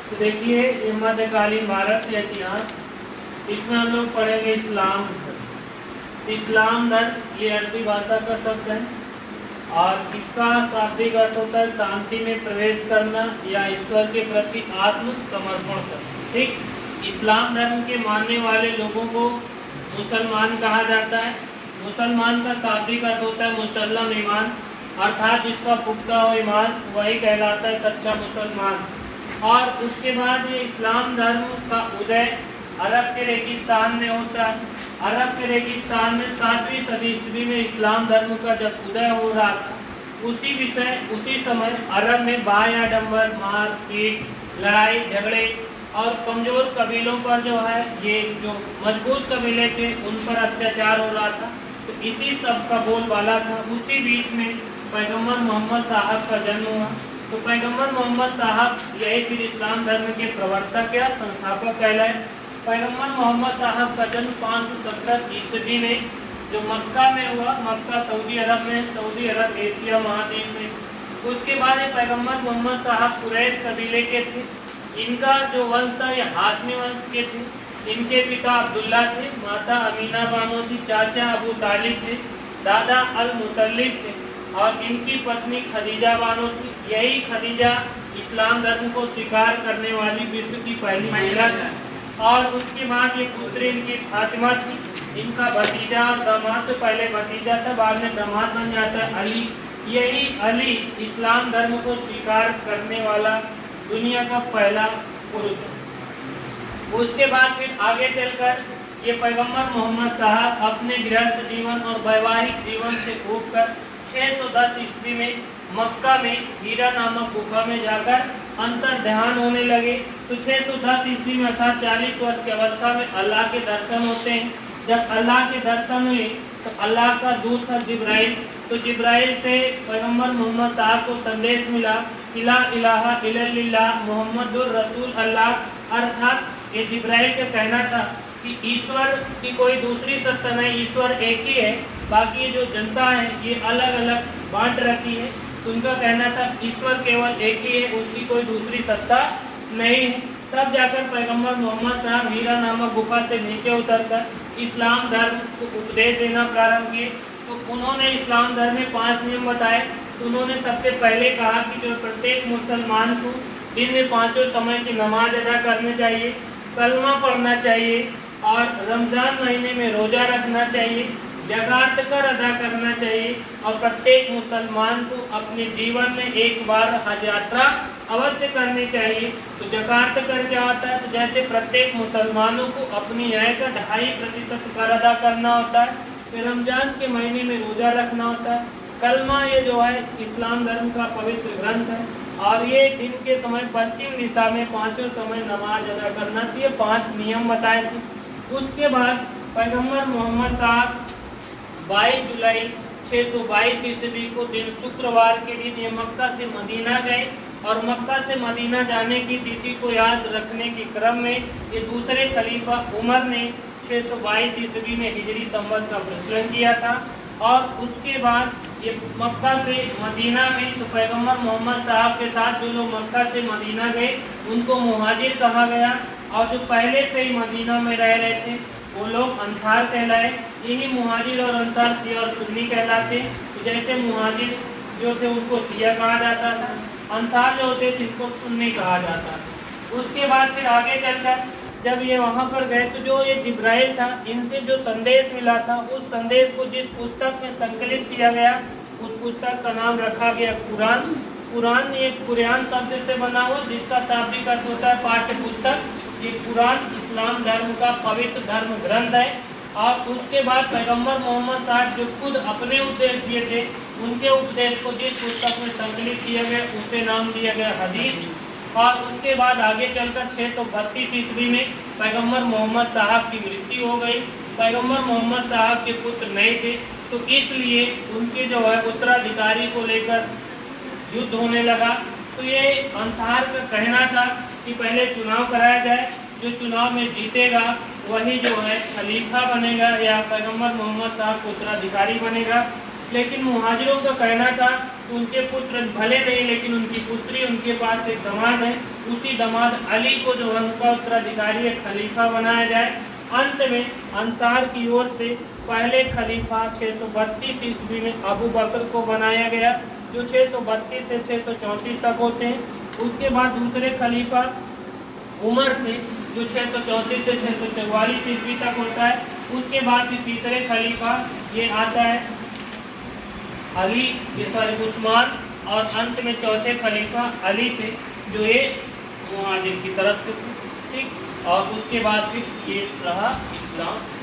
तो देखिए ये मध्यकालीन भारत का इतिहास, इसमें हम लोग पढ़ेंगे इस्लाम धर्म। इस्लाम धर्म ये अरबी भाषा का शब्द है और इसका शाब्दिक अर्थ होता है शांति में प्रवेश करना या ईश्वर के प्रति आत्म समर्पण करना। ठीक, इस्लाम धर्म के मानने वाले लोगों को मुसलमान कहा जाता है। मुसलमान का शाब्दिक अर्थ होता है मुसल्लम ईमान, अर्थात जिसका पुख्ता हो ईमान वही कहलाता है सच्चा मुसलमान। और उसके बाद ये इस्लाम धर्म का उदय अरब के रेगिस्तान में होता है। अरब के रेगिस्तान में 7वीं सदी ईस्वी में इस्लाम धर्म का जब उदय हो रहा था, उसी समय अरब में बायाडंबर, मार पीट, लड़ाई झगड़े और कमजोर कबीलों पर जो है, ये जो मजबूत कबीले थे उन पर अत्याचार हो रहा था। तो इसी सब का बोलबाला था। उसी बीच में पैगम्बर मोहम्मद साहब का जन्म हुआ। तो पैगम्बर मोहम्मद साहब यही फिर इस्लाम धर्म के प्रवर्तक या संस्थापक कहलाए। पैगम्बर मोहम्मद साहब का जन्म 570 ईस्वी में जो मक्का में हुआ। मक्का सऊदी अरब में, सऊदी अरब एशिया महाद्वीप में। उसके बाद ये पैगम्बर मोहम्मद साहब कुरैश कबीले के थे। इनका जो वंश था ये हाशमी वंश के थे। इनके पिता अब्दुल्ला थे, माता अमीना बानो थी, चाचा अबू तालिब थे, दादा अल मुतल्लिब थे और इनकी पत्नी खदीजा बानो थी। यही खदीजा इस्लाम धर्म को स्वीकार करने वाली विश्व की पहली महिला थी। और उसके बाद ये पुत्री इनकी फातिमा थी। इनका भतीजा और दामाद, तो पहले भतीजा था बाद में दामाद बन जाता है अली। यही अली इस्लाम धर्म को स्वीकार करने वाला दुनिया का पहला पुरुष है। उसके बाद फिर आगे चलकर ये पैगम्बर मोहम्मद साहब अपने गृहस्थ जीवन और वैवाहिक जीवन से ऊबकर 610 ईस्वी में मक्का में हीरा नामक गुफा में जाकर अंतर ध्यान होने लगे। तो 610 ईस्वी में अर्थात 40 वर्ष की अवस्था में अल्लाह के दर्शन होते हैं। जब अल्लाह के दर्शन हुए तो अल्लाह का दूत था जिब्राइल। तो जिब्राइल से पैगम्बर मोहम्मद साहब को संदेश मिला, ला इलाहा इल्लल्लाह मुहम्मदुर रसूल अल्लाह, अर्थात ये जिब्राइल का कहना था कि ईश्वर की कोई दूसरी सत्ता नहीं, ईश्वर एक ही है, बाकी ये जो जनता है ये अलग अलग बांट रखी है। तो उनका कहना था ईश्वर केवल एक ही है, उसकी कोई दूसरी सत्ता नहीं है। तब जाकर पैगम्बर मोहम्मद साहब हीरा नामक गुफा से नीचे उतरकर इस्लाम धर्म को उपदेश देना प्रारंभ किए। तो उन्होंने इस्लाम धर्म में 5 नियम बताए। तो उन्होंने सबसे पहले कहा कि जो प्रत्येक मुसलमान को दिन में 5 समय की नमाज अदा करनी चाहिए, कलमा पढ़ना चाहिए और रमज़ान महीने में रोज़ा रखना चाहिए, ज़कात कर अदा करना चाहिए और प्रत्येक मुसलमान को अपने जीवन में एक बार हज यात्रा अवश्य करनी चाहिए। तो ज़कात कर क्या होता है? तो जैसे प्रत्येक मुसलमानों को अपनी आय का 2.5% कर अदा करना होता है, फिर रमज़ान के महीने में रोज़ा रखना होता है। कलमा ये जो है इस्लाम धर्म का पवित्र ग्रंथ है और ये दिन के समय पश्चिम दिशा में 5 समय नमाज अदा करना चाहिए। 5 नियम बताए थे। उसके बाद पैगम्बर मोहम्मद साहब 22 जुलाई 622 ईस्वी को दिन शुक्रवार के दिन ये मक्का से मदीना गए और मक्का से मदीना जाने की तिथि को याद रखने के क्रम में ये दूसरे खलीफा उमर ने 622 ईस्वी में हिजरी संवत का प्रचलन किया था। और उसके बाद ये मक्का से मदीना में तो पैगम्बर मोहम्मद साहब के साथ जो लोग मक्का से मदीना गए उनको मुहाजिर कहा गया और जो पहले से ही मदीना में रह रहे थे वो लोग अंसार कहलाए। यही मुहाजिर और अंसार शिया और सुन्नी कहलाते। तो जैसे मुहाजिर जो थे उनको शिया कहा जाता था, अंसार जो होते थे उनको सुन्नी कहा जाता था। उसके बाद फिर आगे चलकर जब ये वहाँ पर गए तो जो ये जिब्राइल था इनसे जो संदेश मिला था उस संदेश को जिस पुस्तक में संकलित किया गया उस पुस्तक का नाम रखा गया कुरान। कुरान ये कुरान शब्द से बना हुआ जिसका शाब्दिक अर्थ होता है पाठ्य पुस्तक। ये कुरान इस्लाम धर्म का पवित्र धर्म ग्रंथ है। और उसके बाद पैगम्बर मोहम्मद साहब जो खुद अपने उपदेश दिए थे उनके उपदेश को जिस पुस्तक में संकलित किया गया उसे नाम दिया गया हदीस। और उसके बाद आगे चलकर 632 ईस्वी में पैगम्बर मोहम्मद साहब की मृत्यु हो गई। पैगम्बर मोहम्मद साहब के पुत्र नहीं थे तो इसलिए उनके जो है उत्तराधिकारी को लेकर युद्ध होने लगा। तो ये अंसार का कहना था कि पहले चुनाव कराया जाए, जो चुनाव में जीतेगा वही जो है खलीफा बनेगा या पैगम्बर मोहम्मद साहब का उत्तराधिकारी बनेगा। लेकिन मुहाजिरों का कहना था कि उनके पुत्र भले नहीं, लेकिन उनकी पुत्री, उनके पास एक दामाद है, उसी दामाद अली को जो है उनका उत्तराधिकारी खलीफा बनाया जाए। अंत में अंसार की ओर से पहले खलीफा 632 ईस्वी में अबू बकर को बनाया गया, जो 632 से 634 तक होते हैं। उसके बाद दूसरे खलीफा उमर थे, जो 634 से 644 ईस्वी तक होता है। उसके बाद फिर तीसरे खलीफा ये आता है अली, ये सॉरी उस्मान, और अंत में चौथे खलीफा अली थे, जो ये मुहाजिर की तरफ से, ठीक। और उसके बाद फिर ये रहा इस्लाम।